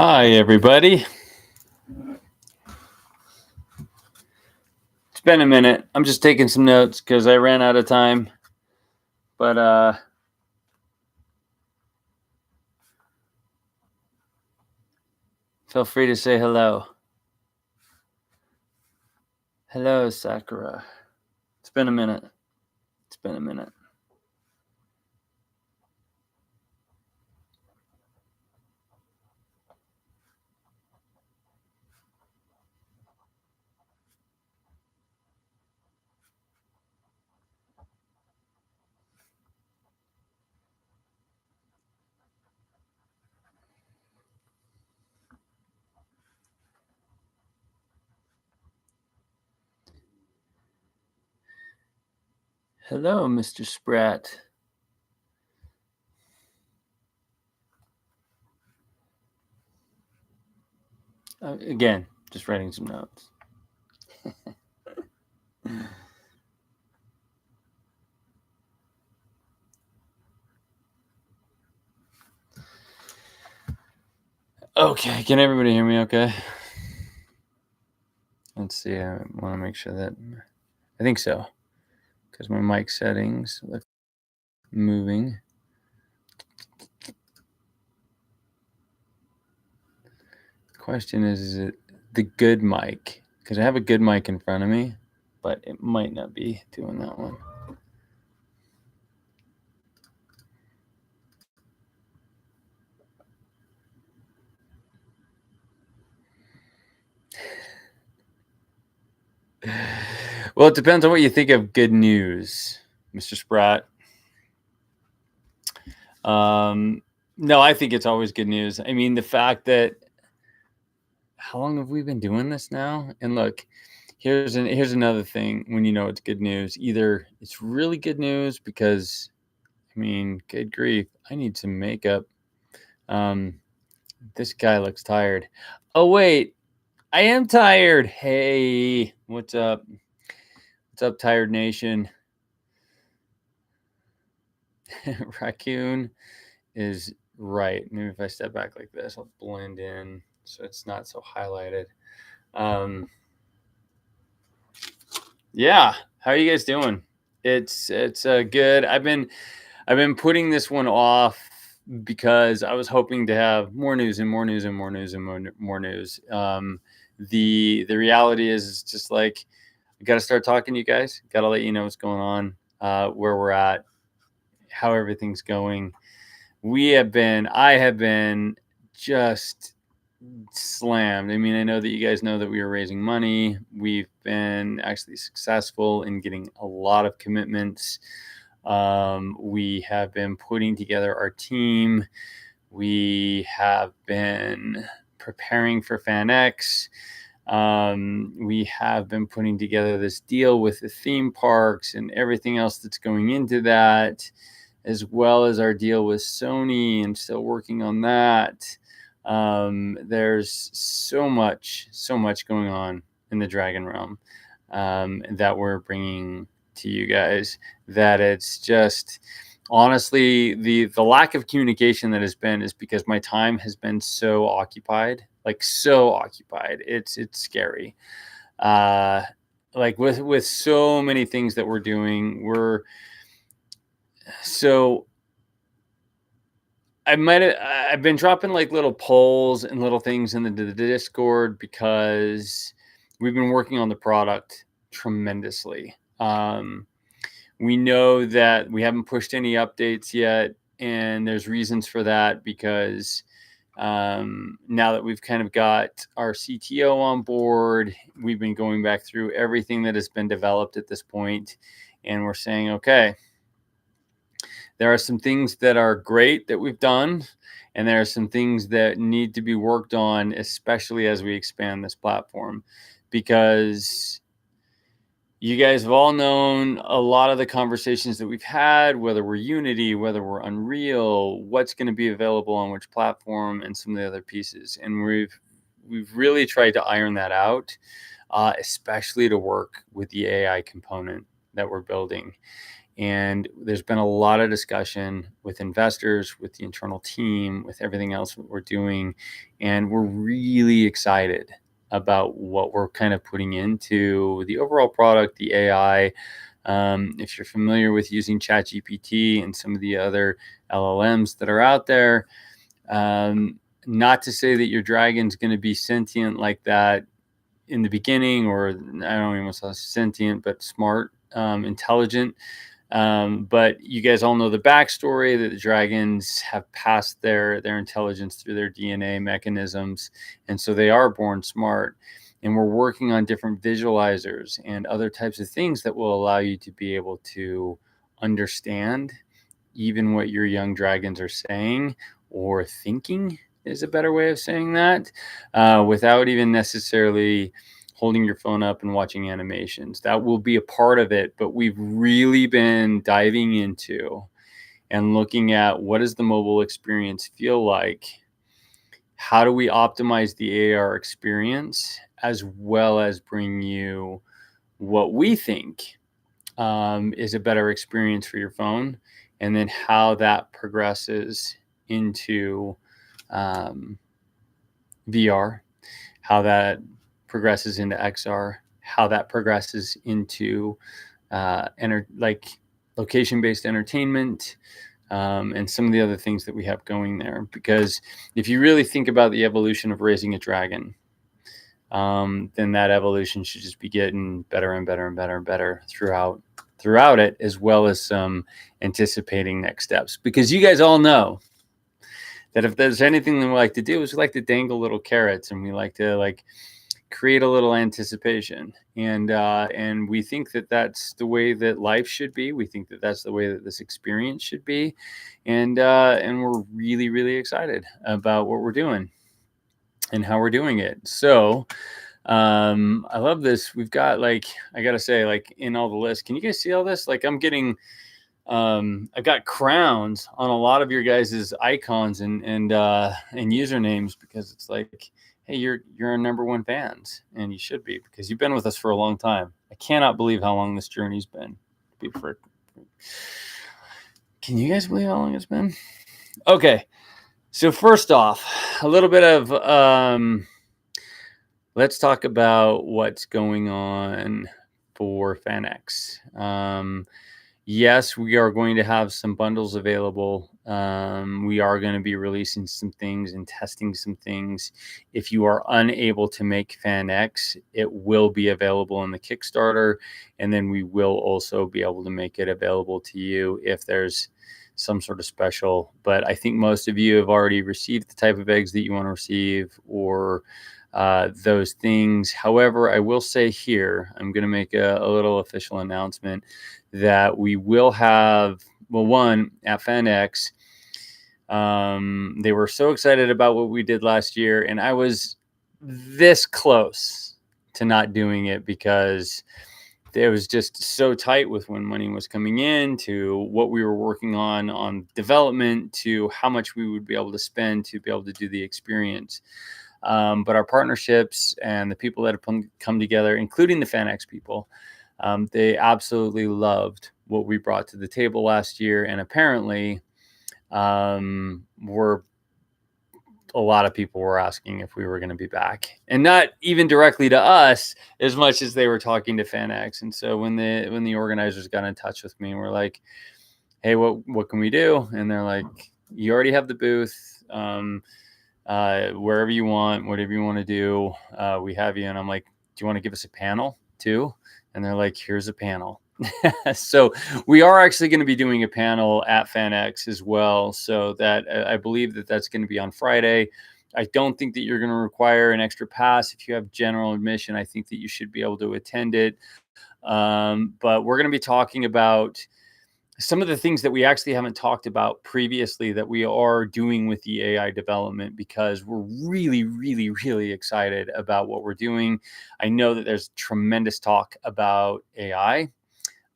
Hi, everybody. It's been a minute. I'm just taking some notes because I ran out of time. But feel free to say hello. Hello, Sakura. It's been a minute. It's been a minute. Hello, Mr. Spratt. Again, just writing some notes. Okay, can everybody hear me okay? Let's see, I want to make sure that, I think so, because my mic settings look moving. The question is it the good mic? Because I have a good mic in front of me, but it might not be doing that one. Well, it depends on what you think of good news, Mr. Spratt. No, I think it's always good news. I mean, the fact that how long have we been doing this now? And look, here's another thing when you know it's good news. Either it's really good news because, I mean, good grief, I need some makeup. This guy looks tired. Oh wait, I am tired. Hey, what's up? What's up, Tired Nation? Raccoon is right. Maybe if I step back like this, I'll blend in so it's not so highlighted. Yeah, how are you guys doing? It's good. I've been putting this one off because I was hoping to have more news and more news and more news and more news. The reality is it's just like I got to start talking to you guys. Got to let you know what's going on, where we're at, how everything's going. I have been just slammed. I mean, I know that you guys know that we were raising money. We've been actually successful in getting a lot of commitments. We have been putting together our team. We have been preparing for FanX. We have been putting together this deal with the theme parks and everything else that's going into that, as well as our deal with Sony, and still working on that. There's so much going on in the Dragon Realm that we're bringing to you guys, that it's just honestly the lack of communication that has been is because my time has been so occupied, like so occupied. It's scary. Like with so many things that we're doing, I've been dropping like little polls and little things in the Discord because we've been working on the product tremendously. We know that we haven't pushed any updates yet, and there's reasons for that because now that we've kind of got our CTO on board, we've been going back through everything that has been developed at this point, and we're saying, okay, there are some things that are great that we've done, and there are some things that need to be worked on, especially as we expand this platform, because you guys have all known a lot of the conversations that we've had, whether we're Unity, whether we're Unreal, what's going to be available on which platform, and some of the other pieces. And we've really tried to iron that out, especially to work with the AI component that we're building. And there's been a lot of discussion with investors, with the internal team, with everything else that we're doing. And we're really excited about what we're kind of putting into the overall product, the AI. If you're familiar with using ChatGPT and some of the other LLMs that are out there, not to say that your dragon's going to be sentient like that in the beginning, or I don't even want to say sentient, but smart, intelligent. But you guys all know the backstory that the dragons have passed their intelligence through their DNA mechanisms, and so they are born smart. And we're working on different visualizers and other types of things that will allow you to be able to understand even what your young dragons are saying or thinking is a better way of saying that, without even necessarily holding your phone up and watching animations. That will be a part of it, but we've really been diving into and looking at what does the mobile experience feel like? How do we optimize the AR experience as well as bring you what we think is a better experience for your phone, and then how that progresses into VR, how that progresses into XR, how that progresses into like location-based entertainment, and some of the other things that we have going there. Because if you really think about the evolution of raising a dragon, then that evolution should just be getting better and better and better and better throughout it, as well as some anticipating next steps. Because you guys all know that if there's anything that we like to do is we like to dangle little carrots, and we like to create a little anticipation, and we think that that's the way that life should be. We think that that's the way that this experience should be, and we're really, really excited about what we're doing and how we're doing it. So I love this. We've got I gotta say, in all the lists, can you guys see all this? I'm getting I've got crowns on a lot of your guys' icons and usernames, because it's like, hey, you're our number one fans, and you should be, because you've been with us for a long time. I cannot believe how long this journey's been. Can you guys believe how long it's been? Okay, so first off, a little bit of let's talk about what's going on for FanX. Yes, we are going to have some bundles available. We are going to be releasing some things and testing some things. If you are unable to make FanX, it will be available in the Kickstarter, and then we will also be able to make it available to you if there's some sort of special. But I think most of you have already received the type of eggs that you want to receive, or those things. However, I will say here, I'm going to make a little official announcement that we will have, well, one, at FanX, they were so excited about what we did last year, and I was this close to not doing it, because it was just so tight with when money was coming in, to what we were working on development, to how much we would be able to spend to be able to do the experience. But our partnerships and the people that have come together, including the FanX people, they absolutely loved what we brought to the table last year. And apparently, a lot of people were asking if we were going to be back, and not even directly to us as much as they were talking to FanX. And so when the organizers got in touch with me and were like, hey, what can we do? And they're like, you already have the booth. Wherever you want, whatever you want to do, we have you. And I'm like, do you want to give us a panel too? And they're like, here's a panel. So we are actually going to be doing a panel at FanX as well. So that I believe that that's going to be on Friday. I don't think that you're going to require an extra pass. If you have general admission, I think that you should be able to attend it. But we're going to be talking about some of the things that we actually haven't talked about previously that we are doing with the AI development, because we're really, really, really excited about what we're doing. I know that there's tremendous talk about AI.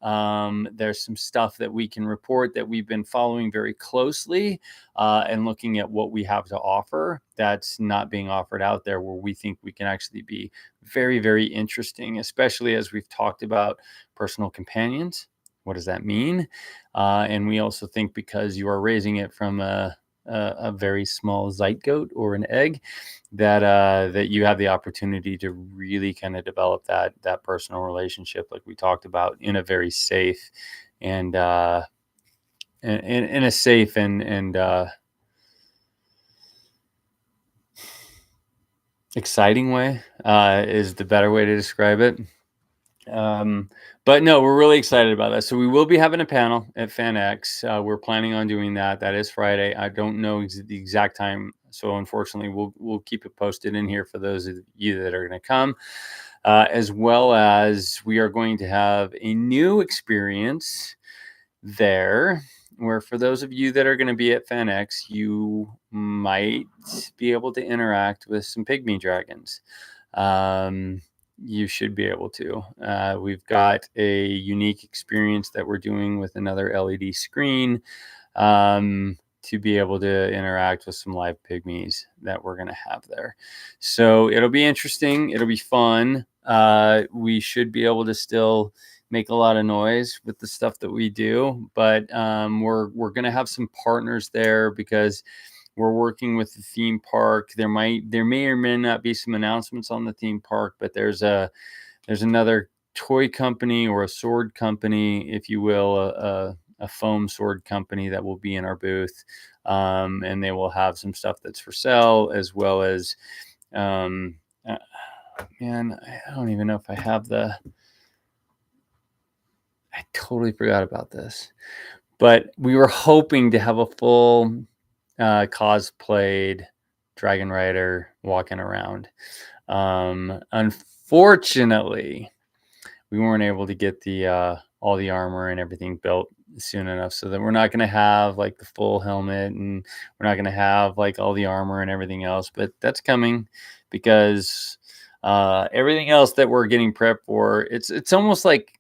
There's some stuff that we can report that we've been following very closely, and looking at what we have to offer that's not being offered out there, where we think we can actually be very, very interesting, especially as we've talked about personal companions. what does that mean? And we also think because you are raising it from a very small zygote or an egg, that you have the opportunity to really kind of develop that personal relationship, like we talked about, in a very safe and in a safe and exciting way, is the better way to describe it. Um, but no, we're really excited about that. So we will be having a panel at FanX. We're planning on doing that. That is Friday. I don't know the exact time, so unfortunately, we'll keep it posted in here for those of you that are going to come. As well as we are going to have a new experience there, where for those of you that are going to be at FanX, you might be able to interact with some pygmy dragons. You should be able to. We've got a unique experience that we're doing with another LED screen, to be able to interact with some live pygmies that we're going to have there. So it'll be interesting. It'll be fun. We should be able to still make a lot of noise with the stuff that we do, but we're going to have some partners there because we're working with the theme park. There may or may not be some announcements on the theme park, but there's another toy company or a sword company, if you will, a foam sword company that will be in our booth, and they will have some stuff that's for sale, as well as man, I don't even know if I have I totally forgot about this, but we were hoping to have a full cosplayed Dragon Rider walking around. Unfortunately, we weren't able to get the all the armor and everything built soon enough, so that we're not going to have like the full helmet, and we're not going to have like all the armor and everything else. But that's coming, because everything else that we're getting prepped for, it's almost like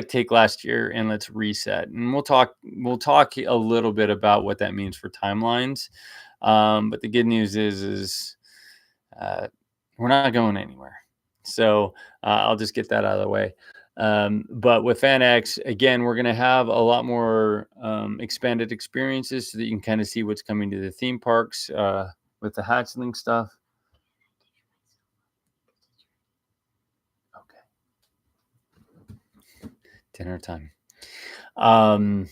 take last year and let's reset. And we'll talk a little bit about what that means for timelines. But the good news is uh, we're not going anywhere. So I'll just get that out of the way. But with FanX, again, we're going to have a lot more expanded experiences, so that you can kind of see what's coming to the theme parks with the hatchling stuff. Okay, dinner time. Um,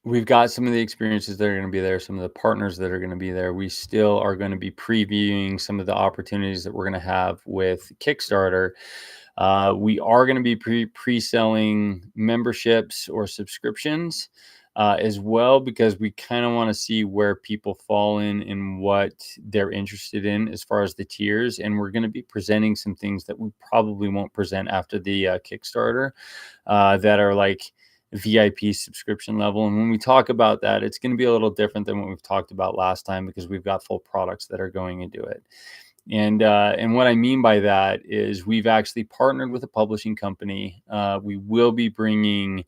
we've got some of the experiences that are going to be there, some of the partners that are going to be there. We still are going to be previewing some of the opportunities that we're going to have with Kickstarter. We are going to be pre-selling memberships or subscriptions as well, because we kind of want to see where people fall in what they're interested in as far as the tiers. And we're going to be presenting some things that we probably won't present after the Kickstarter, that are like VIP subscription level. And when we talk about that, it's going to be a little different than what we've talked about last time, because we've got full products that are going into it. And what I mean by that is we've actually partnered with a publishing company. We will be bringing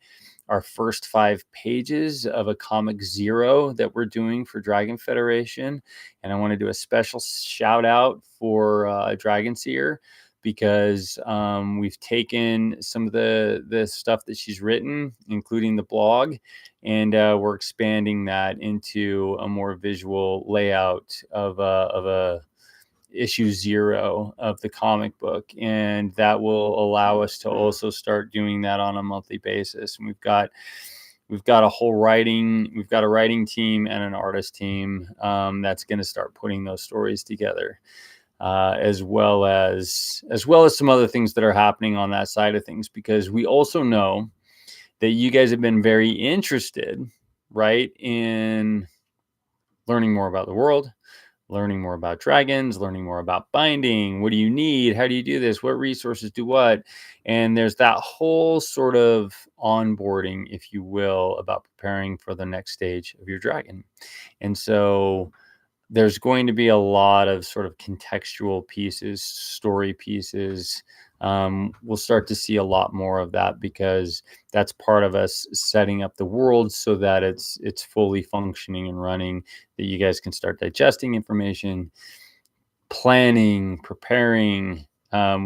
our first 5 pages of a comic zero that we're doing for Dragon Federation. And I want to do a special shout out for Dragon Seer, because we've taken some of the stuff that she's written, including the blog, and we're expanding that into a more visual layout of a issue 0 of the comic book, and that will allow us to also start doing that on a monthly basis. And we've got a writing team and an artist team that's going to start putting those stories together, as well as some other things that are happening on that side of things, because we also know that you guys have been very interested, right, in learning more about the world, learning more about dragons, learning more about binding. What do you need? How do you do this? What resources do what? And there's that whole sort of onboarding, if you will, about preparing for the next stage of your dragon. And so there's going to be a lot of sort of contextual pieces, story pieces. We'll start to see a lot more of that, because that's part of us setting up the world so that it's fully functioning and running, that you guys can start digesting information, planning, preparing,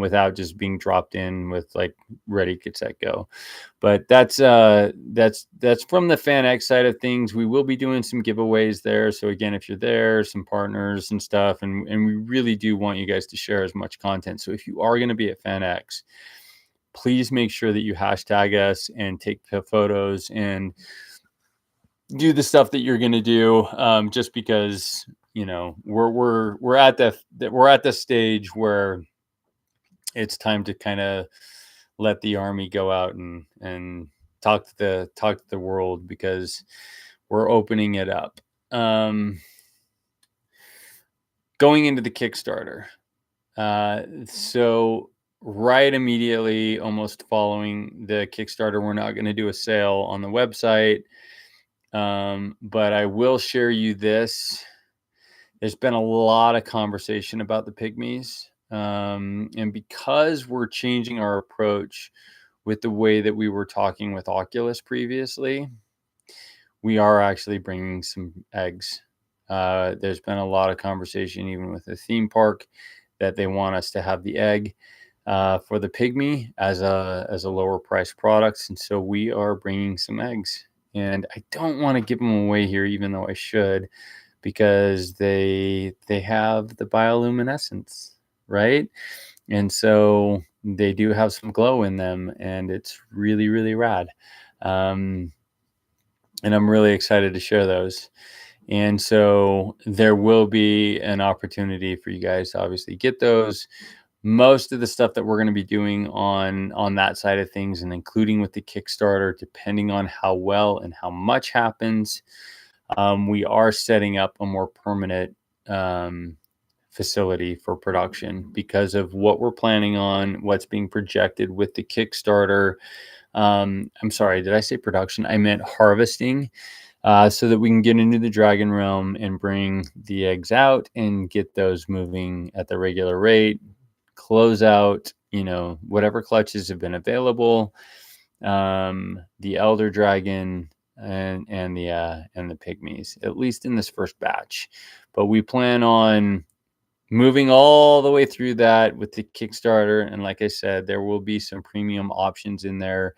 without just being dropped in with like ready, get, set, go. But that's from the FanX side of things. We will be doing some giveaways there. So again, if you're there, some partners and stuff, and we really do want you guys to share as much content. So if you are going to be at FanX, please make sure that you hashtag us and take photos and do the stuff that you're going to do. Just because, you know, we're at the stage where it's time to kind of let the army go out and talk to the world, because we're opening it up. Going into the Kickstarter. So right immediately, almost following the Kickstarter, we're not going to do a sale on the website. But I will share you this. There's been a lot of conversation about the pygmies. And because we're changing our approach with the way that we were talking with Oculus previously, we are actually bringing some eggs. There's been a lot of conversation, even with the theme park, that they want us to have the egg for the pygmy as a lower price product. And so we are bringing some eggs. And I don't want to give them away here, even though I should, because they have the bioluminescence, right? And so they do have some glow in them, and it's really, really rad. And I'm really excited to share those. And so there will be an opportunity for you guys to obviously get those. Most of the stuff that we're going to be doing on that side of things, and including with the Kickstarter, depending on how well and how much happens, we are setting up a more permanent facility for production because of what we're planning on, what's being projected with the Kickstarter. I'm sorry, did I say production? I meant harvesting. So that we can get into the dragon realm and bring the eggs out and get those moving at the regular rate, close out, you know, whatever clutches have been available, the elder dragon and the pygmies, at least in this first batch. But we plan on moving all the way through that with the Kickstarter. And like I said, there will be some premium options in there,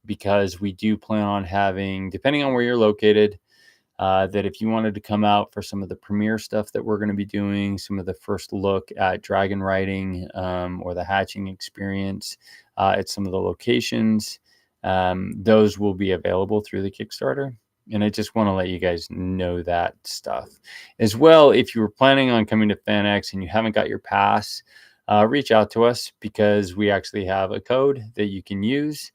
because we do plan on having, depending on where you're located, that if you wanted to come out for some of the premiere stuff that we're going to be doing, some of the first look at dragon riding or the hatching experience at some of the locations, those will be available through the Kickstarter. And I just want to let you guys know that stuff. As well, if you were planning on coming to FanX and you haven't got your pass, reach out to us, because we actually have a code that you can use.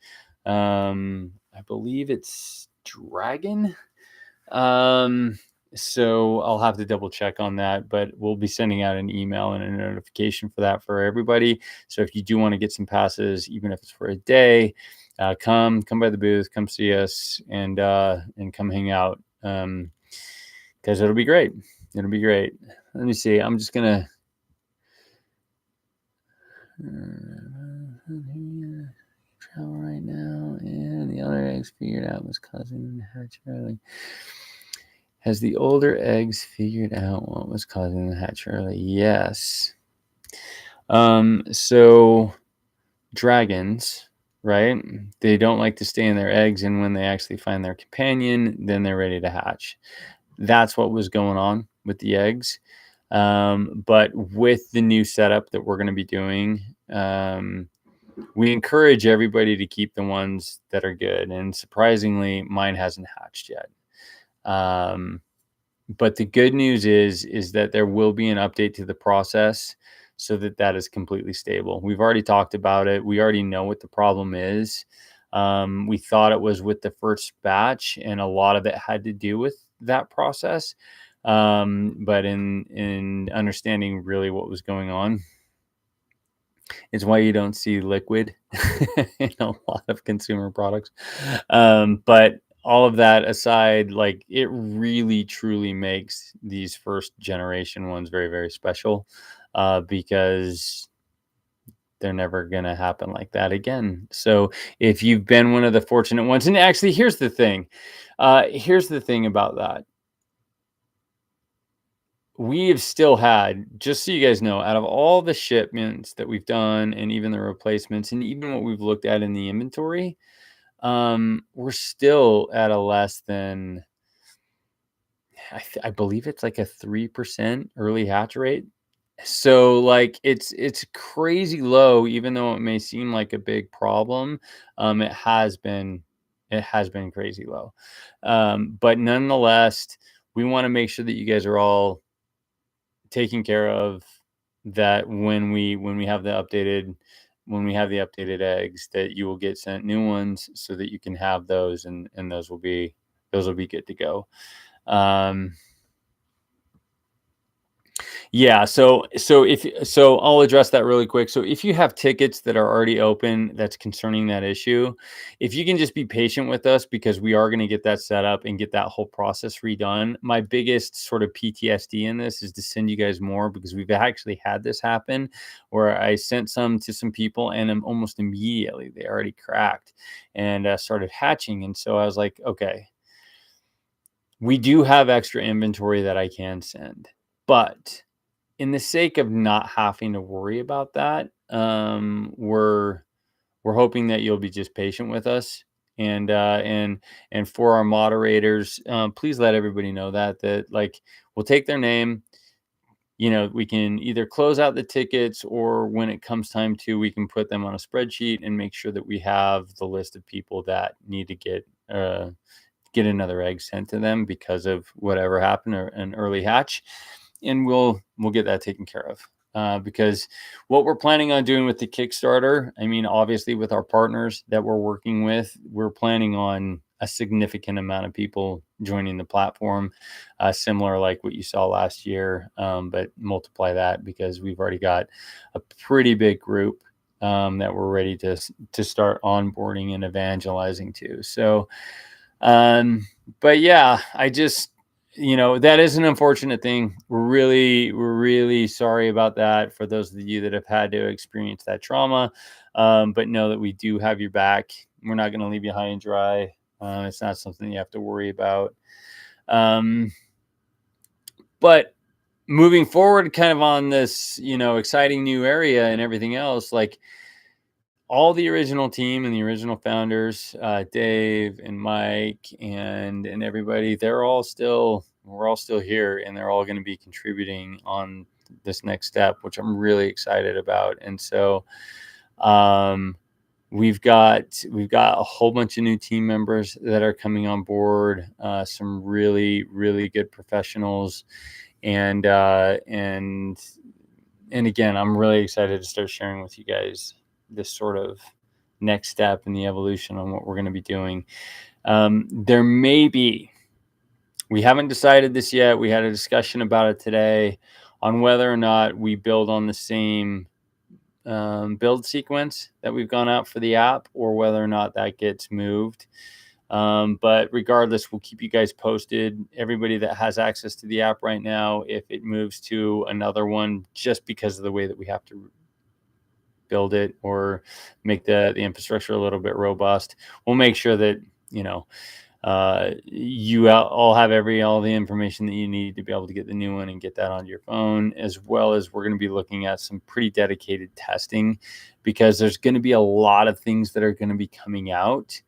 I believe it's Dragon. So I'll have to double check on that, but we'll be sending out an email and a notification for that for everybody. So if you do want to get some passes, even if it's for a day, come by the booth, come see us, and come hang out. Because it'll be great. It'll be great. Let me see. I'm just gonna travel right now, and the other eggs figured out was causing the hatch early. Has the older eggs figured out what was causing the hatch early? Yes. So dragons, right? They don't like to stay in their eggs, and when they actually find their companion, then they're ready to hatch. That's what was going on with the eggs. But with the new setup that we're going to be doing, we encourage everybody to keep the ones that are good. And surprisingly, mine hasn't hatched yet. But the good news is that there will be an update to the process so that is completely stable. We've already talked about it. We already know what the problem is. We thought it was with the first batch, and a lot of it had to do with that process. But in understanding really what was going on, it's why you don't see liquid in a lot of consumer products. But all of that aside, like, it really truly makes these first generation ones very, very special, because they're never going to happen like that again. So if you've been one of the fortunate ones, and actually, here's the thing about that. we have still had, just so you guys know, out of all the shipments that we've done and even the replacements and even what we've looked at in the inventory, we're still at a less than, I believe it's like a 3% early hatch rate. So like it's crazy low, even though it may seem like a big problem. It has been, crazy low. But nonetheless, we want to make sure that you guys are all taken care of, that when we have the updated, eggs, that you will get sent new ones so that you can have those, and those will be good to go. um Yeah, so I'll address that really quick. So if you have tickets that are already open that's concerning that issue, if you can just be patient with us, because we are going to get that set up and get that whole process redone. My biggest sort of PTSD in this is to send you guys more, because we've actually had this happen where I sent some to some people, and almost immediately they already cracked and started hatching. And so I was like, okay, we do have extra inventory that I can send, but in the sake of not having to worry about that, we're hoping that you'll be just patient with us. And for our moderators, please let everybody know that like, we'll take their name. We can either close out the tickets, or when it comes time to, we can put them on a spreadsheet and make sure that we have the list of people that need to get another egg sent to them because of whatever happened, or an early hatch, and we'll get that taken care of. Because what we're planning on doing with the Kickstarter, I mean, obviously with our partners that we're working with, we're planning on a significant amount of people joining the platform, similar like what you saw last year, but multiply that, because we've already got a pretty big group that we're ready to start onboarding and evangelizing to. So but yeah, I just, that is an unfortunate thing. We're really sorry about that for those of you that have had to experience that trauma. But know that we do have your back. We're not going to leave you high and dry. It's not something you have to worry about. But moving forward, kind of on this, exciting new area and everything else, like, all the original team and the original founders, Dave and Mike and everybody, we're all still here, and they're all going to be contributing on this next step, which I'm really excited about. And so, we've got a whole bunch of new team members that are coming on board, some really, really good professionals. And again, I'm really excited to start sharing with you guys this sort of next step in the evolution on what we're going to be doing. We haven't decided this yet. We had a discussion about it today on whether or not we build on the same build sequence that we've gone out for the app, or whether or not that gets moved. But regardless, we'll keep you guys posted. Everybody that has access to the app right now, if it moves to another one, just because of the way that we have to build it or make the infrastructure a little bit robust, we'll make sure that you all have all the information that you need to be able to get the new one and get that onto your phone. As well as, we're going to be looking at some pretty dedicated testing, because there's going to be a lot of things that are going to be coming out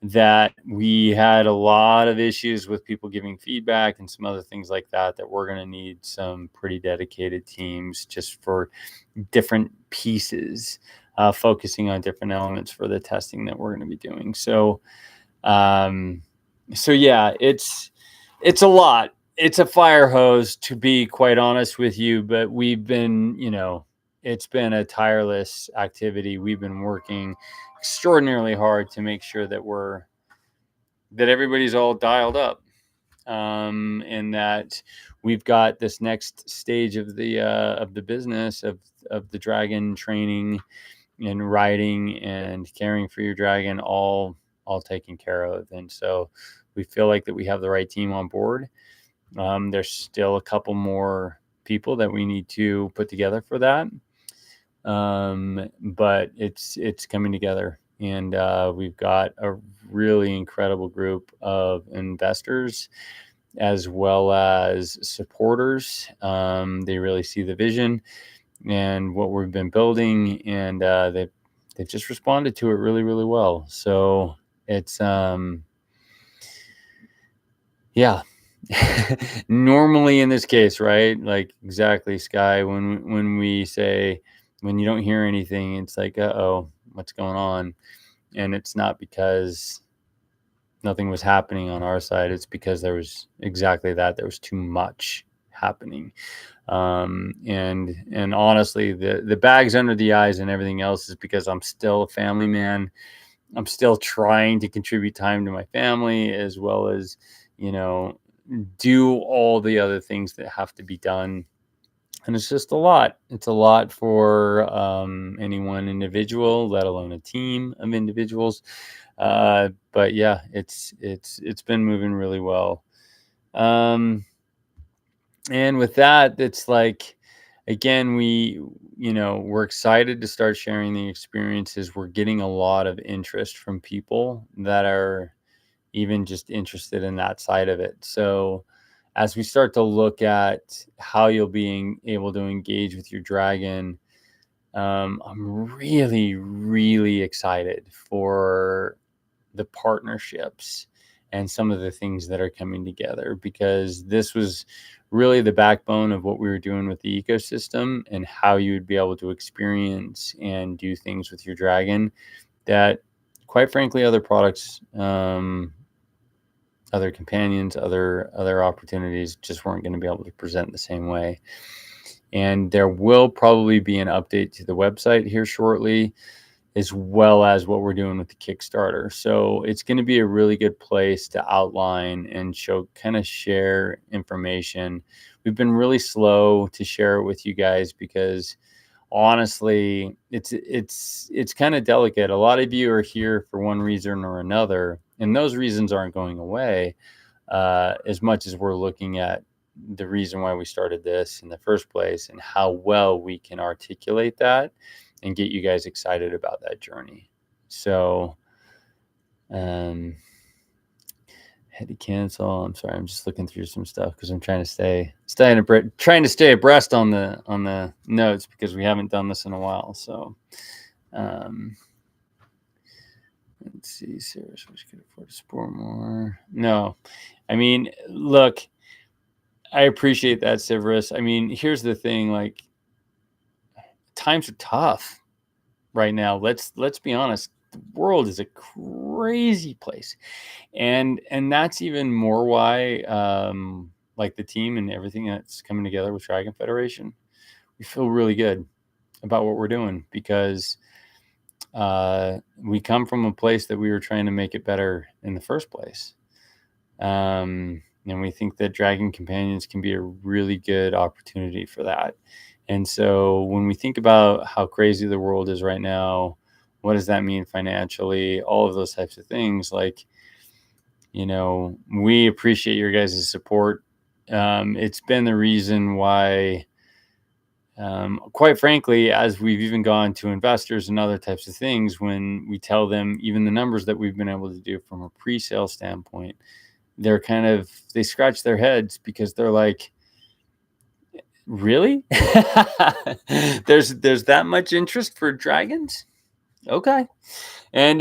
that we had a lot of issues with people giving feedback, and some other things like that we're going to need some pretty dedicated teams just for different pieces, focusing on different elements for the testing that we're going to be doing. So yeah, it's a lot. It's a fire hose, to be quite honest with you, but we've been, it's been a tireless activity. We've been working extraordinarily hard to make sure that everybody's all dialed up, and that we've got this next stage of the business of the dragon training and riding and caring for your dragon all taken care of. And so we feel like that we have the right team on board. There's still a couple more people that we need to put together for that. But it's coming together, and we've got a really incredible group of investors as well as supporters. They really see the vision and what we've been building, and they've just responded to it really, really well. So it's yeah. Normally in this case, right? Like exactly, Sky, when we say when you don't hear anything, it's like, uh-oh, what's going on? And it's not because nothing was happening on our side. It's because there was exactly that. There was too much happening. And honestly, the bags under the eyes and everything else is because I'm still a family man. I'm still trying to contribute time to my family, as well as, you know, do all the other things that have to be done. And it's just a lot. It's a lot for any one individual, let alone a team of individuals. But yeah, it's been moving really well. Um, and with that, it's like, again, we're excited to start sharing the experiences. We're getting a lot of interest from people that are even just interested in that side of it. So as we start to look at how you'll be able to engage with your dragon, I'm really, really excited for the partnerships and some of the things that are coming together, because this was really the backbone of what we were doing with the ecosystem and how you would be able to experience and do things with your dragon that, quite frankly, other products, other companions, other opportunities just weren't going to be able to present the same way. And there will probably be an update to the website here shortly, as well as what we're doing with the Kickstarter. So it's going to be a really good place to outline and share information. We've been really slow to share it with you guys because honestly, it's kind of delicate. A lot of you are here for one reason or another, and those reasons aren't going away, as much as we're looking at the reason why we started this in the first place and how well we can articulate that and get you guys excited about that journey. So, had to cancel. I'm sorry. I'm just looking through some stuff because I'm trying to stay abreast on the notes, because we haven't done this in a while. So, let's see. Sarah, so she could afford to sport more. No, I mean, look, I appreciate that, Severus. I mean, here's the thing: like, times are tough right now. Let's be honest. The world is a crazy place, and that's even more why, like the team and everything that's coming together with Dragon Federation, we feel really good about what we're doing, because we come from a place that we were trying to make it better in the first place. And we think that Dragon Companions can be a really good opportunity for that. And so when we think about how crazy the world is right now, what does that mean financially? All of those types of things. Like, we appreciate your guys' support. It's been the reason why, quite frankly, as we've even gone to investors and other types of things, when we tell them even the numbers that we've been able to do from a pre-sale standpoint, they scratch their heads, because they're like, really? There's that much interest for dragons? Okay. And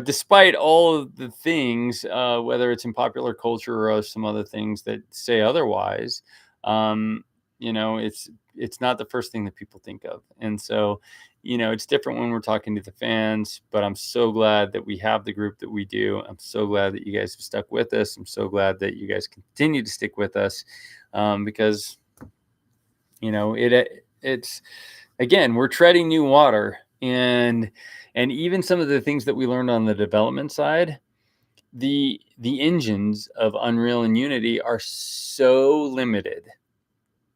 despite all of the things, whether it's in popular culture or some other things that say otherwise, it's not the first thing that people think of. And so, it's different when we're talking to the fans, but I'm so glad that we have the group that we do. I'm so glad that you guys have stuck with us. I'm so glad that you guys continue to stick with us, because it's, again, we're treading new water. And even some of the things that we learned on the development side, the engines of Unreal and Unity are so limited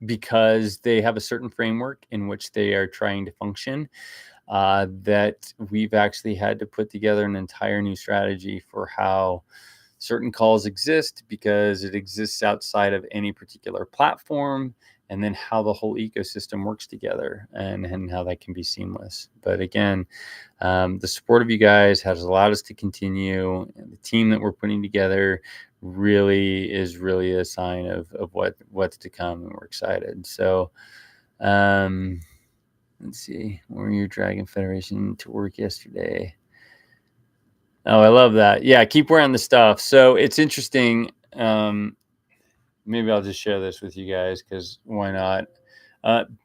because they have a certain framework in which they are trying to function, that we've actually had to put together an entire new strategy for how certain calls exist, because it exists outside of any particular platform, and then how the whole ecosystem works together, and how that can be seamless. But again, the support of you guys has allowed us to continue, and the team that we're putting together really a sign of what's to come, and we're excited. So, um, let's see, were your Dragon Federation to work yesterday? Oh, I love that. Yeah, keep wearing the stuff. So it's interesting. Maybe I'll just share this with you guys because why not?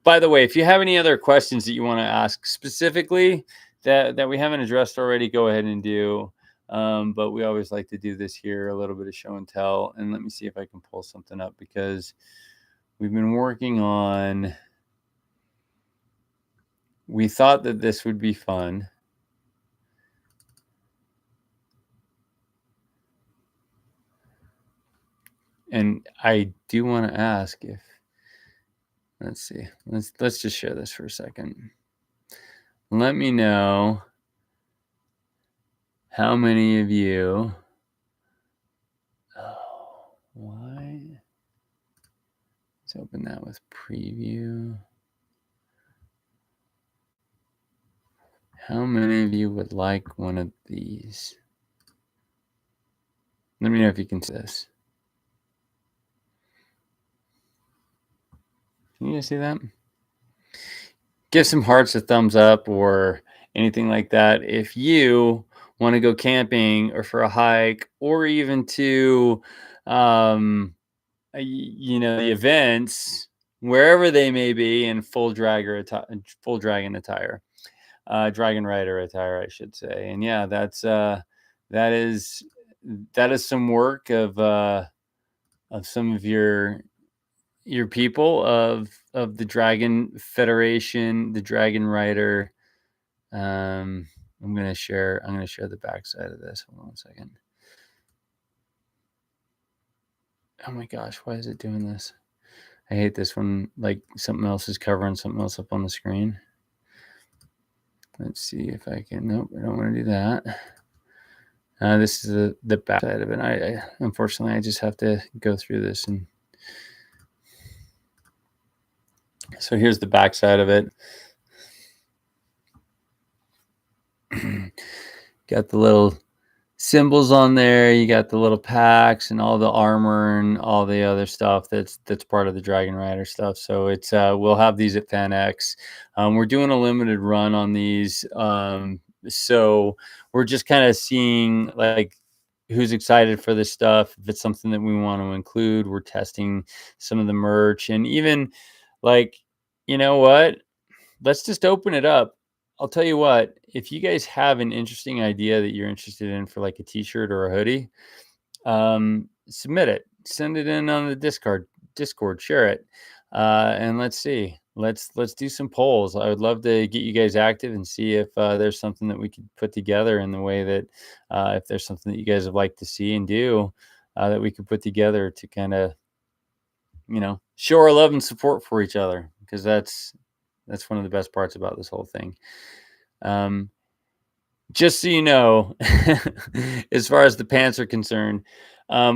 By the way, if you have any other questions that you want to ask specifically that we haven't addressed already, go ahead and do. But we always like to do this here, a little bit of show and tell. And let me see if I can pull something up because we've been working on. We thought that this would be fun. And I do want to ask if, let's see, let's just share this for a second. Let me know how many of you. Oh, why? Let's open that with preview. How many of you would like one of these? Let me know if you can see this. Can you guys see that? Give some hearts a thumbs up or anything like that if you want to go camping or for a hike or even to the events wherever they may be in full dragon attire, dragon rider attire, I should say. And yeah, that is some work of some of your people of the Dragon Federation, the Dragon Rider. I'm gonna share the backside of this. Hold on 1 second. Oh my gosh, why is it doing this? I hate this when like something else is covering something else up on the screen. Let's see if I can. Nope, I don't want to do that. This is the back side of it. I unfortunately I just have to go through this, and so here's the back side of it. Got the little symbols on there. You got the little packs and all the armor and all the other stuff that's part of the Dragon Rider stuff. So it's we'll have these at FanX. We're doing a limited run on these. So we're just kind of seeing like who's excited for this stuff. If it's something that we want to include, we're testing some of the merch, and even like, you know what? Let's just open it up. I'll tell you what, if you guys have an interesting idea that you're interested in for like a t-shirt or a hoodie, submit it, send it in on the Discord, share it. And let's see, let's do some polls. I would love to get you guys active and see if there's something that we could put together in the way that if there's something that you guys would like to see and do that we could put together to kind of, show our love and support for each other, because that's one of the best parts about this whole thing. Just so you know, as far as the pants are concerned,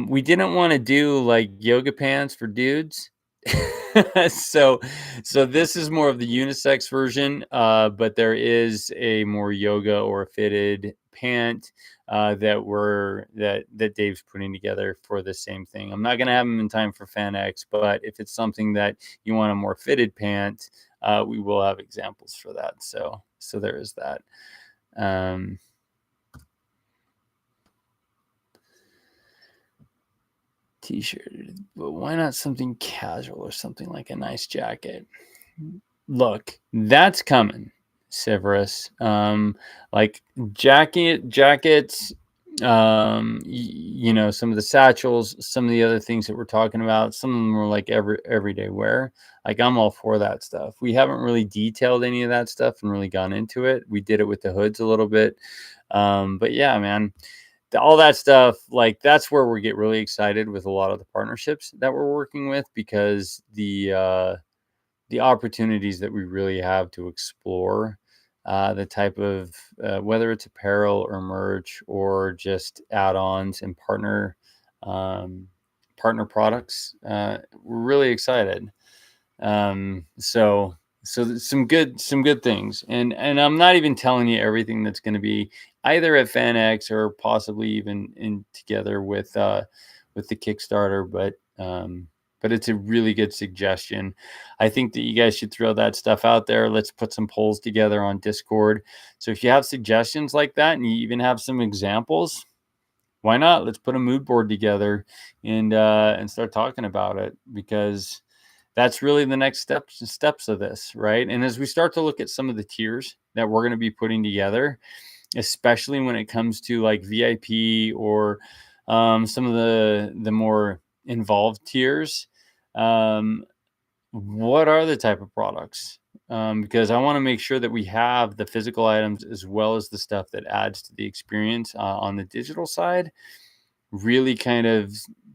we didn't want to do like yoga pants for dudes. so this is more of the unisex version, but there is a more yoga or fitted pant that Dave's putting together for the same thing. I'm not going to have them in time for FanX, but if it's something that you want a more fitted pant, we will have examples for that. So there is that. T-shirt, but why not something casual or something like a nice jacket? Look, that's coming, Severus. Like jackets, some of the satchels, some of the other things that we're talking about, some of them are like everyday wear. Like I'm all for that stuff. We haven't really detailed any of that stuff and really gone into it. We did it with the hoods a little bit. But yeah, man, all that stuff, like that's where we get really excited with a lot of the partnerships that we're working with, because the opportunities that we really have to explore the type of whether it's apparel or merch or just add-ons and partner products, we're really excited. So some good things, and I'm not even telling you everything that's going to be either at FanX or possibly even in together with the Kickstarter, but it's a really good suggestion. I think that you guys should throw that stuff out there. Let's put some polls together on Discord. So if you have suggestions like that and you even have some examples, why not? Let's put a mood board together and start talking about it, because that's really the next steps of this, right? And as we start to look at some of the tiers that we're going to be putting together, especially when it comes to like VIP or some of the more involved tiers, what are the type of products? Because I want to make sure that we have the physical items as well as the stuff that adds to the experience on the digital side, really kind of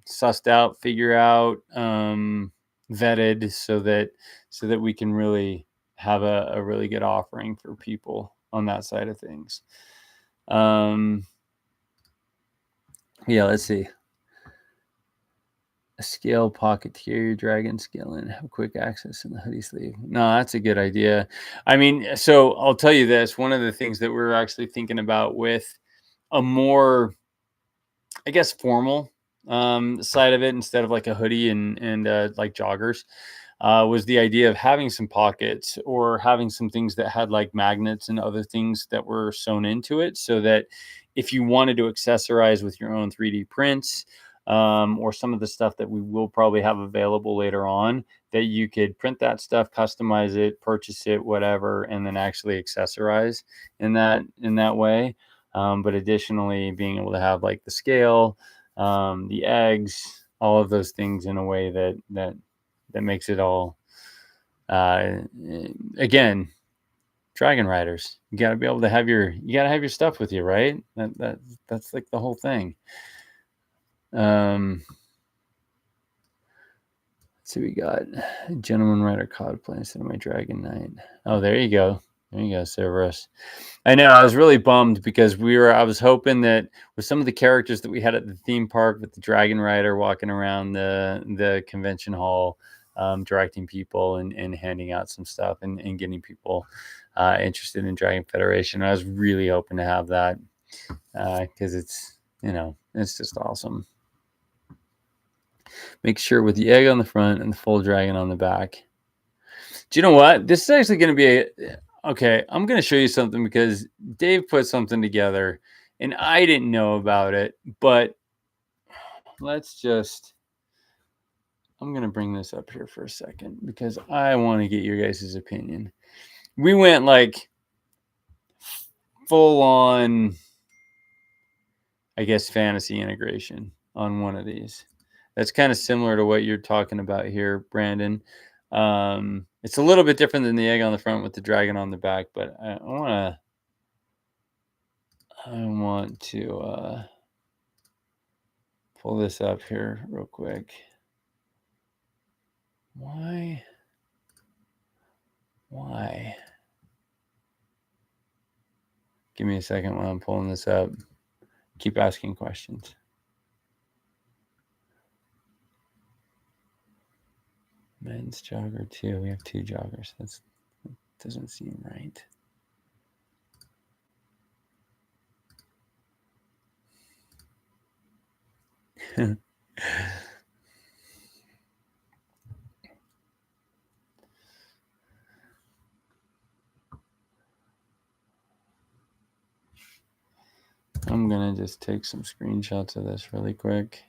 sussed out, figure out, vetted, so that we can really have a really good offering for people on that side of things. Yeah, let's see. A scale pocket tier, your dragon scale and have quick access in the hoodie sleeve. No, that's a good idea. I mean, so I'll tell you this. One of the things that we're actually thinking about with a more, I guess, formal side of it, instead of like a hoodie and like joggers, was the idea of having some pockets or having some things that had like magnets and other things that were sewn into it, so that if you wanted to accessorize with your own 3D prints, or some of the stuff that we will probably have available later on, that you could print that stuff, customize it, purchase it, whatever, and then actually accessorize in that way. But additionally, being able to have like the scale, the eggs, all of those things in a way that makes it all, again, dragon riders. You got to be able to have your stuff with you, right? That's like the whole thing. Let's see, we got Gentleman Rider cosplay instead of my Dragon Knight. Oh, there you go. There you go, Cerberus. I know, I was really bummed because I was hoping that with some of the characters that we had at the theme park, with the Dragon Rider walking around the convention hall, directing people and handing out some stuff and getting people interested in Dragon Federation. I was really hoping to have that, because it's just awesome. Make sure with the egg on the front and the full dragon on the back. Do you know what? This is actually going to be okay. I'm going to show you something because Dave put something together and I didn't know about it, but I'm going to bring this up here for a second because I want to get your guys' opinion. We went like full on, I guess, fantasy integration on one of these. That's kind of similar to what you're talking about here, Brandon. It's a little bit different than the egg on the front with the dragon on the back, but I want to pull this up here real quick. Why? Give me a second while I'm pulling this up. Keep asking questions. Men's jogger 2. We have 2 joggers. That doesn't seem right. I'm going to just take some screenshots of this really quick.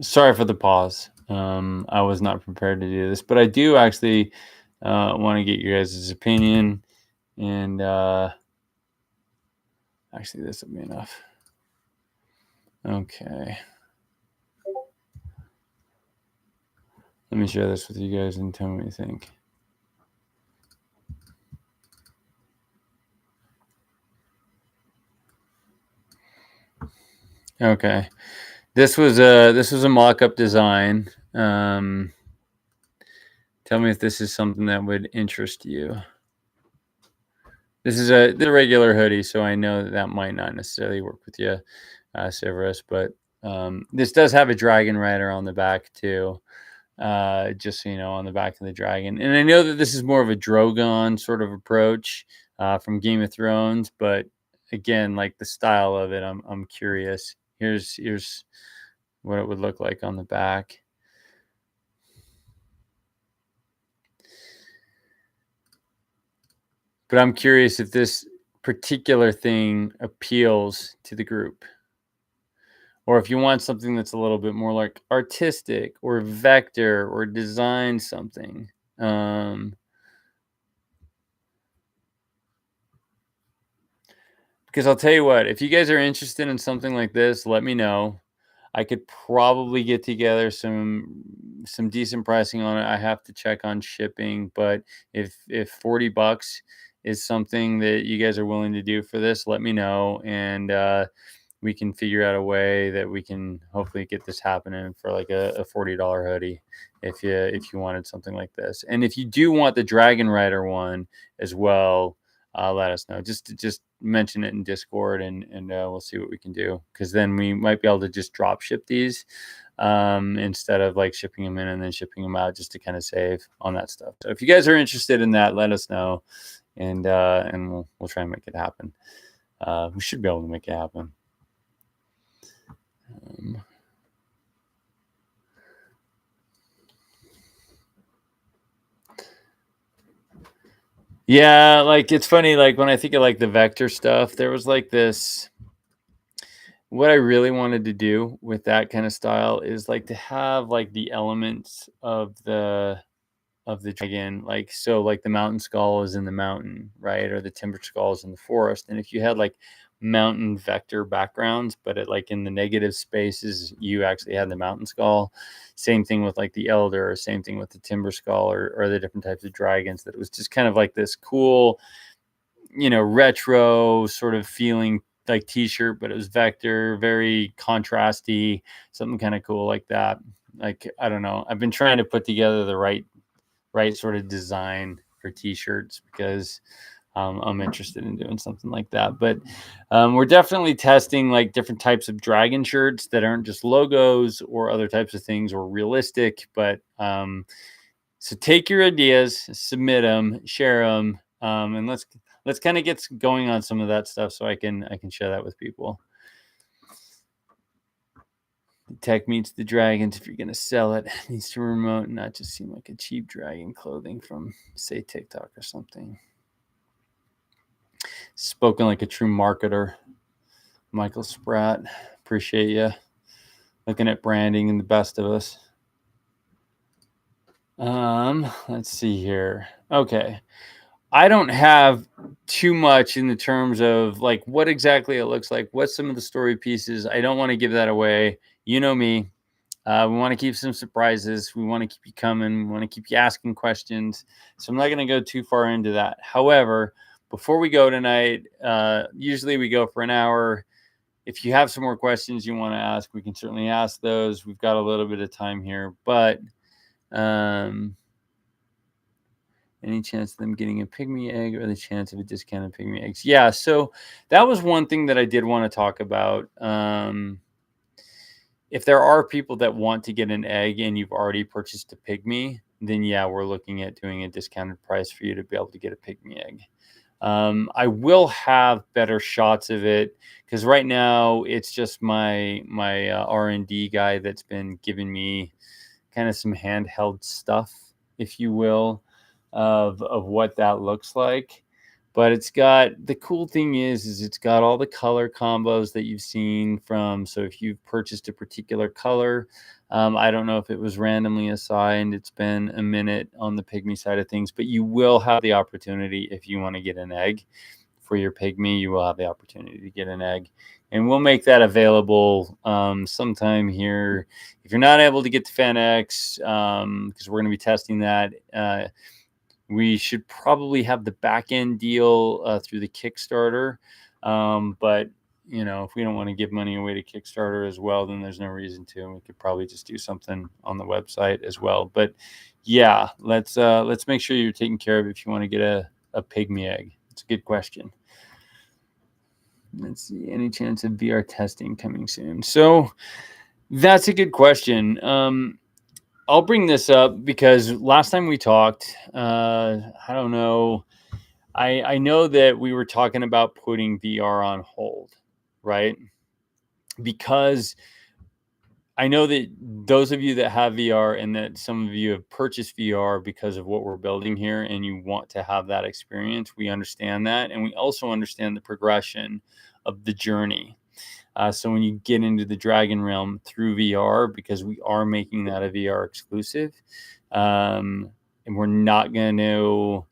Sorry for the pause. I was not prepared to do this, but I do actually want to get your guys' opinion. And actually, this will be enough. Okay. Let me share this with you guys and tell me what you think. Okay. This was a mock-up design. Tell me if this is something that would interest you. This is the regular hoodie, so I know that might not necessarily work with you, Severus, but this does have a dragon rider on the back too. Just so you know, on the back of the dragon. And I know that this is more of a Drogon sort of approach from Game of Thrones, but again, like the style of it, I'm curious. Here's what it would look like on the back. But I'm curious if this particular thing appeals to the group. Or if you want something that's a little bit more like artistic or vector or design something. Because I'll tell you what, if you guys are interested in something like this, let me know. I could probably get together some decent pricing on it. I have to check on shipping, but if $40 is something that you guys are willing to do for this, let me know, and we can figure out a way that we can hopefully get this happening for like a $40 hoodie if you wanted something like this. And if you do want the Dragon Rider one as well, let us know. Just mention it in Discord, and we'll see what we can do. Because then we might be able to just drop ship these instead of like shipping them in and then shipping them out, just to kind of save on that stuff. So if you guys are interested in that, let us know, and we'll try and make it happen. We should be able to make it happen. Yeah, like it's funny, like when I think of like the vector stuff, there was like this, what I really wanted to do with that kind of style is like to have like the elements of the dragon, like so like the mountain skull is in the mountain, right? Or the timber skull is in the forest. And if you had like mountain vector backgrounds, but it like in the negative spaces, you actually had the mountain skull. Same thing with like the elder, or same thing with the timber skull, or the different types of dragons, that it was just kind of like this cool, retro sort of feeling like t-shirt, but it was vector, very contrasty, something kind of cool like that. Like, I don't know. I've been trying to put together the right sort of design for t-shirts, because I'm interested in doing something like that. But we're definitely testing like different types of dragon shirts that aren't just logos or other types of things, or realistic. But so take your ideas, submit them, share them, and let's kind of get going on some of that stuff, so I can share that with people. Tech meets the dragons. If you're going to sell it, it needs to remote and not just seem like a cheap dragon clothing from, say, TikTok or something. Spoken like a true marketer. Michael Spratt, appreciate you looking at branding and the best of us. Let's see here. Okay. I don't have too much in the terms of like what exactly it looks like, what's some of the story pieces. I don't want to give that away. You know me. We want to keep some surprises. We want to keep you coming. We want to keep you asking questions. So I'm not going to go too far into that. However, before we go tonight, usually we go for an hour. If you have some more questions you want to ask, we can certainly ask those. We've got a little bit of time here, but any chance of them getting a pygmy egg, or the chance of a discounted pygmy eggs? Yeah, so that was one thing that I did want to talk about. If there are people that want to get an egg and you've already purchased a pygmy, then yeah, we're looking at doing a discounted price for you to be able to get a pygmy egg. I will have better shots of it, because right now it's just my R&D guy that's been giving me kind of some handheld stuff, if you will, of what that looks like. But it's got, the cool thing is it's got all the color combos that you've seen from. So if you've purchased a particular color, I don't know if it was randomly assigned. It's been a minute on the pygmy side of things, but you will have the opportunity, if you want to get an egg for your pygmy, you will have the opportunity to get an egg. And we'll make that available sometime here. If you're not able to get to FanX, because we're going to be testing that, we should probably have the back end deal through the Kickstarter. But if we don't want to give money away to Kickstarter as well, then there's no reason to. We could probably just do something on the website as well. But yeah, let's make sure you're taken care of if you want to get a pygmy egg. It's a good question. Let's see, any chance of VR testing coming soon? So that's a good question. I'll bring this up because last time we talked, I don't know, I know that we were talking about putting VR on hold, right? Because I know that those of you that have VR and that some of you have purchased VR because of what we're building here and you want to have that experience, we understand that. And we also understand the progression of the journey. So when you get into the Dragon Realm through VR, because we are making that a VR exclusive, and we're not going to,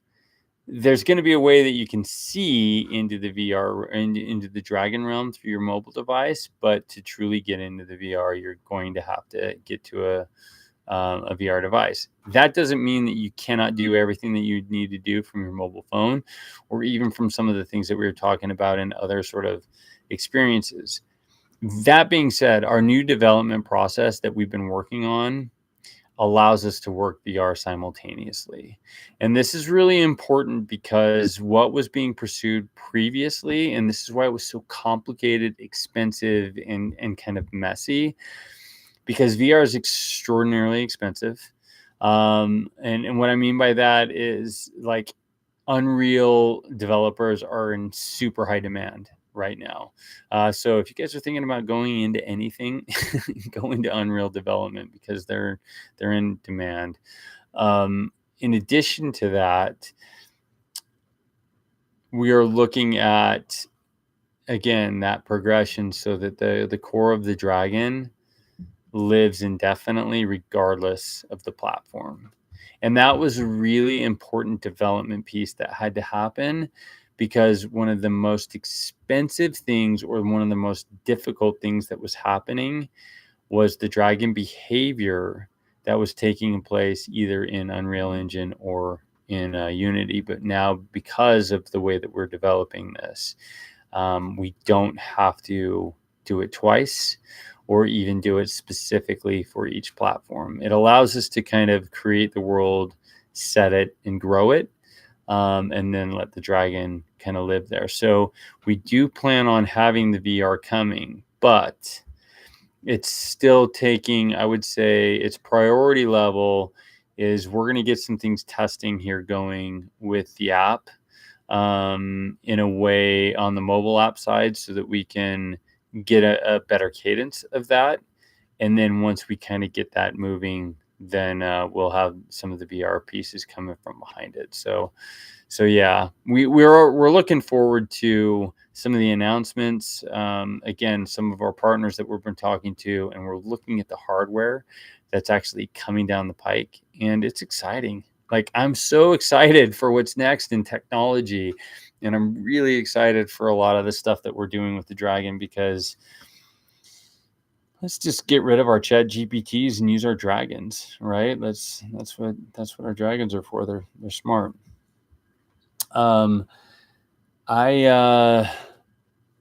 there's going to be a way that you can see into the VR and into the Dragon Realm through your mobile device, but to truly get into the VR, you're going to have to get to a VR device. That doesn't mean that you cannot do everything that you need to do from your mobile phone, or even from some of the things that we were talking about in other sort of experiences. That being said, our new development process that we've been working on allows us to work VR simultaneously. And this is really important because what was being pursued previously, and this is why it was so complicated, expensive, and kind of messy, because VR is extraordinarily expensive. And what I mean by that is like Unreal developers are in super high demand right now. So if you guys are thinking about going into anything, go into Unreal development because they're in demand. In addition to that, we are looking at again that progression so that the core of the dragon lives indefinitely regardless of the platform. And that was a really important development piece that had to happen because one of the most expensive things or one of the most difficult things that was happening was the dragon behavior that was taking place either in Unreal Engine or in Unity. But now, because of the way that we're developing this, we don't have to do it twice or even do it specifically for each platform. It allows us to kind of create the world, set it, and grow it, and then let the dragon kind of live there. So we do plan on having the VR coming, but it's still taking, I would say, its priority level is we're going to get some things testing here going with the app in a way on the mobile app side so that we can get a better cadence of that. And then once we kind of get that moving, then we'll have some of the VR pieces coming from behind it. So yeah, we're looking forward to some of the announcements. Again, some of our partners that we've been talking to, and we're looking at the hardware that's actually coming down the pike, and it's exciting. Like I'm so excited for what's next in technology, and I'm really excited for a lot of the stuff that we're doing with the Dragon because let's just get rid of our Chat GPTs and use our dragons, right? That's what our dragons are for. They're smart. I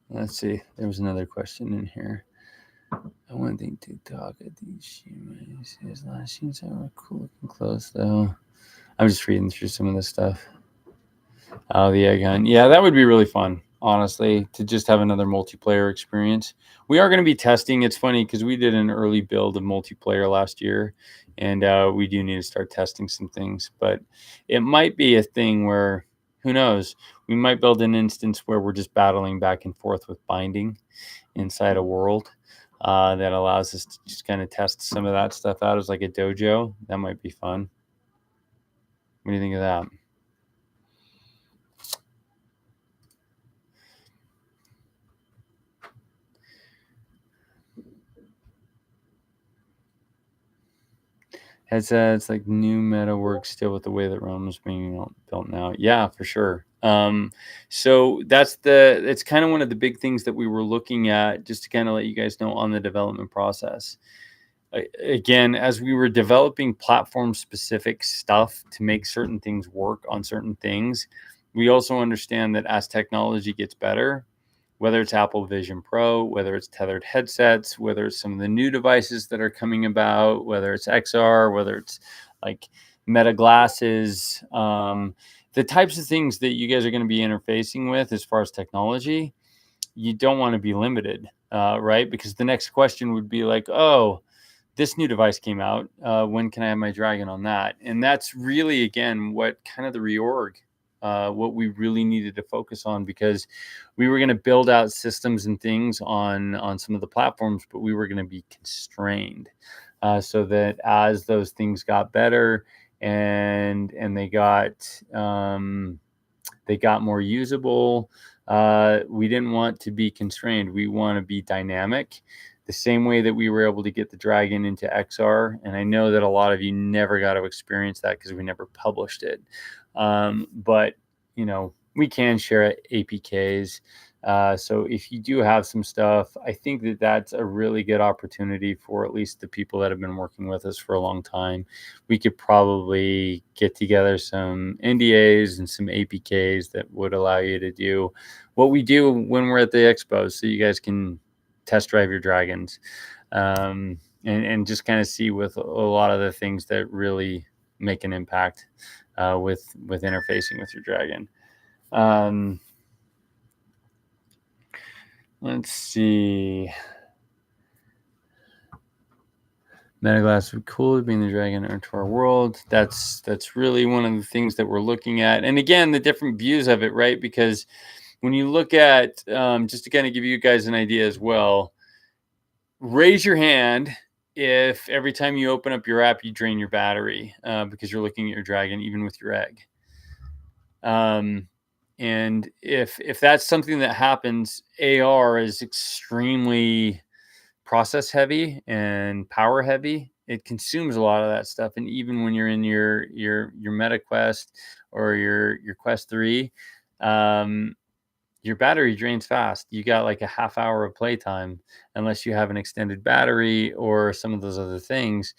let's see. There was another question in here. I want to talk at these humans. His last scenes are cool looking close though. I'm just reading through some of this stuff. Oh, the egg hunt. Yeah, that would be really fun, honestly, to just have another multiplayer experience. We are going to be testing. It's funny because we did an early build of multiplayer last year, and we do need to start testing some things. But it might be a thing where, who knows, we might build an instance where we're just battling back and forth with binding inside a world that allows us to just kind of test some of that stuff out as like a dojo. That might be fun. What do you think of that? It's like new meta works still with the way that Rome is being built now. Yeah, for sure. So it's kind of one of the big things that we were looking at, just to kind of let you guys know on the development process. Again, as we were developing platform specific stuff to make certain things work on certain things, we also understand that as technology gets better, whether it's Apple Vision Pro, whether it's tethered headsets, whether it's some of the new devices that are coming about, whether it's XR, whether it's like Meta glasses, the types of things that you guys are going to be interfacing with as far as technology, you don't want to be limited, right? Because the next question would be like, oh, this new device came out. When can I have my Dragon on that? And that's really, again, what kind of the reorg what we really needed to focus on, because we were going to build out systems and things on some of the platforms, but we were going to be constrained, so that as those things got better and they got more usable, we didn't want to be constrained. We want to be dynamic, the same way that we were able to get the Dragon into XR. And I know that a lot of you never got to experience that because we never published it. But, we can share APKs. So if you do have some stuff, I think that that's a really good opportunity for at least the people that have been working with us for a long time. We could probably get together some NDAs and some APKs that would allow you to do what we do when we're at the expos, so you guys can test drive your Dragons, and just kind of see with a lot of the things that really make an impact with interfacing with your Dragon. Let's see. Metaglass would be cool to bring the Dragon into our world. That's really one of the things that we're looking at. And again, the different views of it, right? Because when you look at, just to kind of give you guys an idea as well, raise your hand if every time you open up your app, you drain your battery because you're looking at your Dragon, even with your egg. And if that's something that happens, AR is extremely process heavy and power heavy. It consumes a lot of that stuff. And even when you're in your Meta Quest or your Quest 3, your battery drains fast. You got like a half hour of playtime, unless you have an extended battery or some of those other things.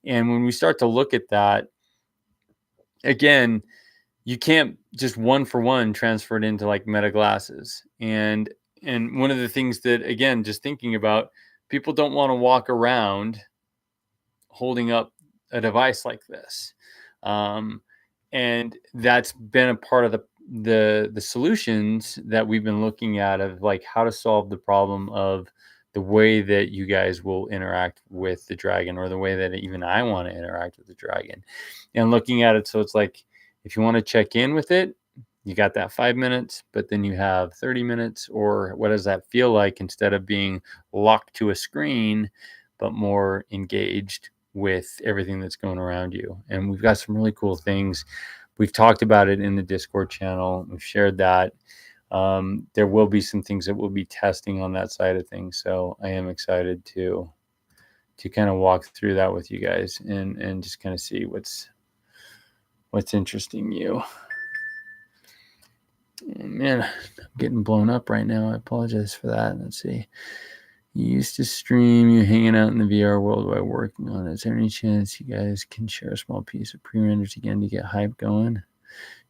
And when we start to look at that, again, you can't just one for one transfer it into like Meta glasses. And one of the things that, again, just thinking about, people don't want to walk around holding up a device like this. And that's been a part of the solutions that we've been looking at, of like how to solve the problem of the way that you guys will interact with the Dragon, or the way that even I want to interact with the Dragon, and looking at it. So it's like, if you want to check in with it, you got that 5 minutes, but then you have 30 minutes, or what does that feel like, instead of being locked to a screen, but more engaged with everything that's going around you. And we've got some really cool things. We've talked about it in the Discord channel. We've shared that. There will be some things that we'll be testing on that side of things. So I am excited to kind of walk through that with you guys, and just kind of see what's interesting you. Man, I'm getting blown up right now. I apologize for that. Let's see. You used to stream you hanging out in the VR world while working on it. Is there any chance you guys can share a small piece of pre-renders again to get hype going?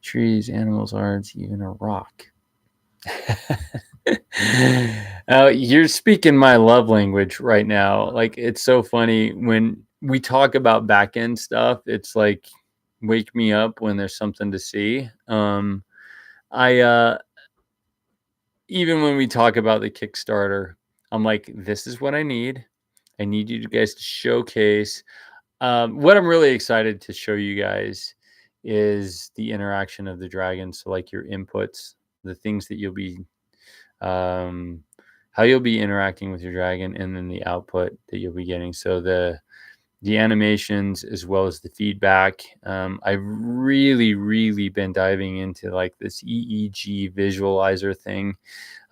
Trees, animals, arts, even a rock. You're speaking my love language right now. Like, it's so funny when we talk about back end stuff. It's like, wake me up when there's something to see. Even when we talk about the Kickstarter, I'm like, this is what I need. I need you guys to showcase. What I'm really excited to show you guys is the interaction of the Dragon. So like your inputs, the things that you'll be, how you'll be interacting with your Dragon, and then the output that you'll be getting. So the animations, as well as the feedback. I've really been diving into like this EEG visualizer thing.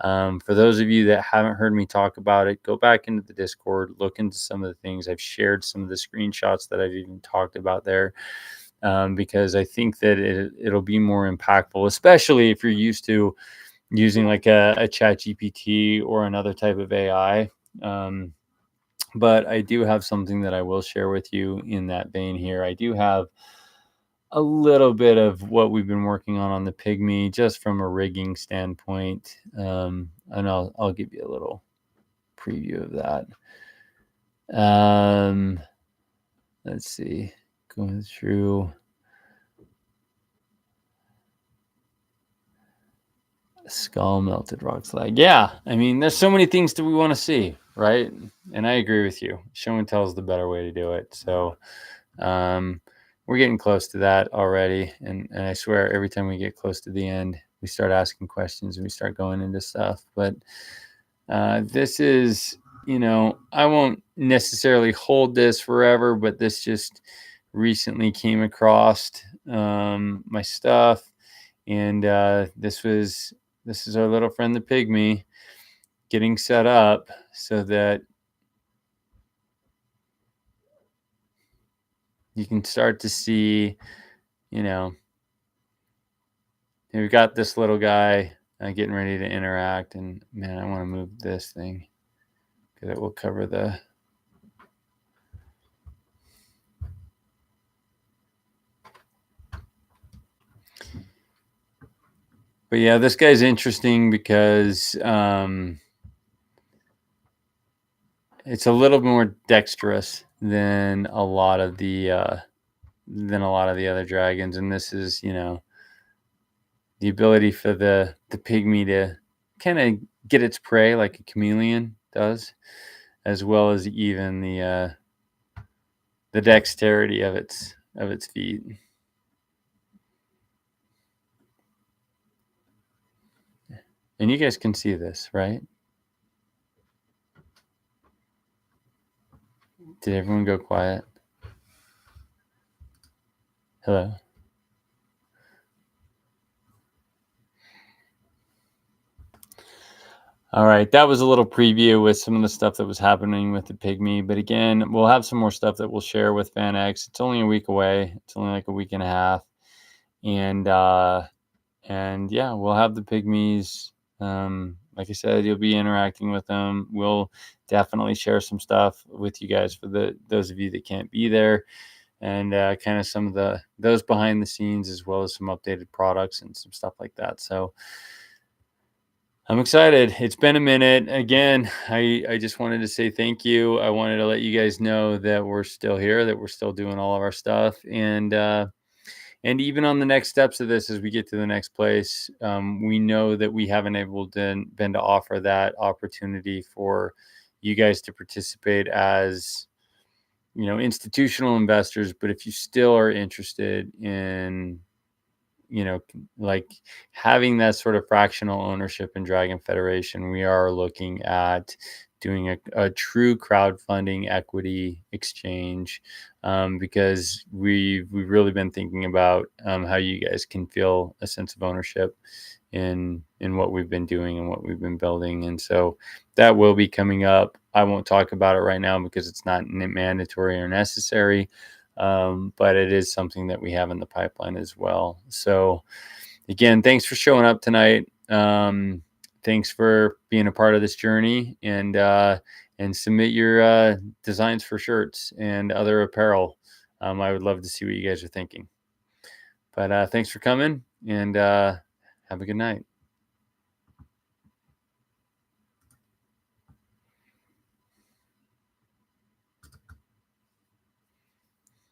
For those of you that haven't heard me talk about it, go back into the Discord, look into some of the things. I've shared some of the screenshots that I've even talked about there, because I think that it'll be more impactful, especially if you're used to using like a Chat GPT or another type of AI. But I do have something that I will share with you in that vein here. I do have a little bit of what we've been working on the Pygmy, just from a rigging standpoint. And I'll give you a little preview of that. Let's see, going through skull, melted rock slag. Yeah, I mean, there's so many things that we want to see, right? And I agree with you. Show and tell is the better way to do it. So we're getting close to that already. And I swear every time we get close to the end, we start asking questions and we start going into stuff. But this is, I won't necessarily hold this forever, but this just recently came across my stuff. And this is our little friend, the pygmy, getting set up so that you can start to see, you know, we've got this little guy getting ready to interact. And man, I want to move this thing because it will cover the. But yeah, this guy's interesting because it's a little more dexterous than a lot of the other dragons, and this is, the ability for the pygmy to kind of get its prey like a chameleon does, as well as even the dexterity of its feet. And you guys can see this, right? Did everyone go quiet? Hello? All right, that was a little preview with some of the stuff that was happening with the pygmy. But again, we'll have some more stuff that we'll share with FanX. It's only a week away. It's only like a week and a half, and yeah, we'll have the pygmies. Like I said, you'll be interacting with them. We'll definitely share some stuff with you guys for those of you that can't be there, and kind of some of those behind the scenes, as well as some updated products and some stuff like that. So I'm excited. It's been a minute. Again, I just wanted to say thank you. I wanted to let you guys know that we're still here, that we're still doing all of our stuff, and even on the next steps of this, as we get to the next place, we know that we haven't been to offer that opportunity for you guys to participate as, institutional investors. But if you still are interested in, like having that sort of fractional ownership in Dragon Federation, we are looking at doing a true crowdfunding equity exchange, because we've really been thinking about how you guys can feel a sense of ownership in what we've been doing and what we've been building. And so that will be coming up. I won't talk about it right now because it's not mandatory or necessary, but it is something that we have in the pipeline as well. So again, thanks for showing up tonight. Thanks for being a part of this journey, and submit your designs for shirts and other apparel. I would love to see what you guys are thinking. But thanks for coming, and have a good night.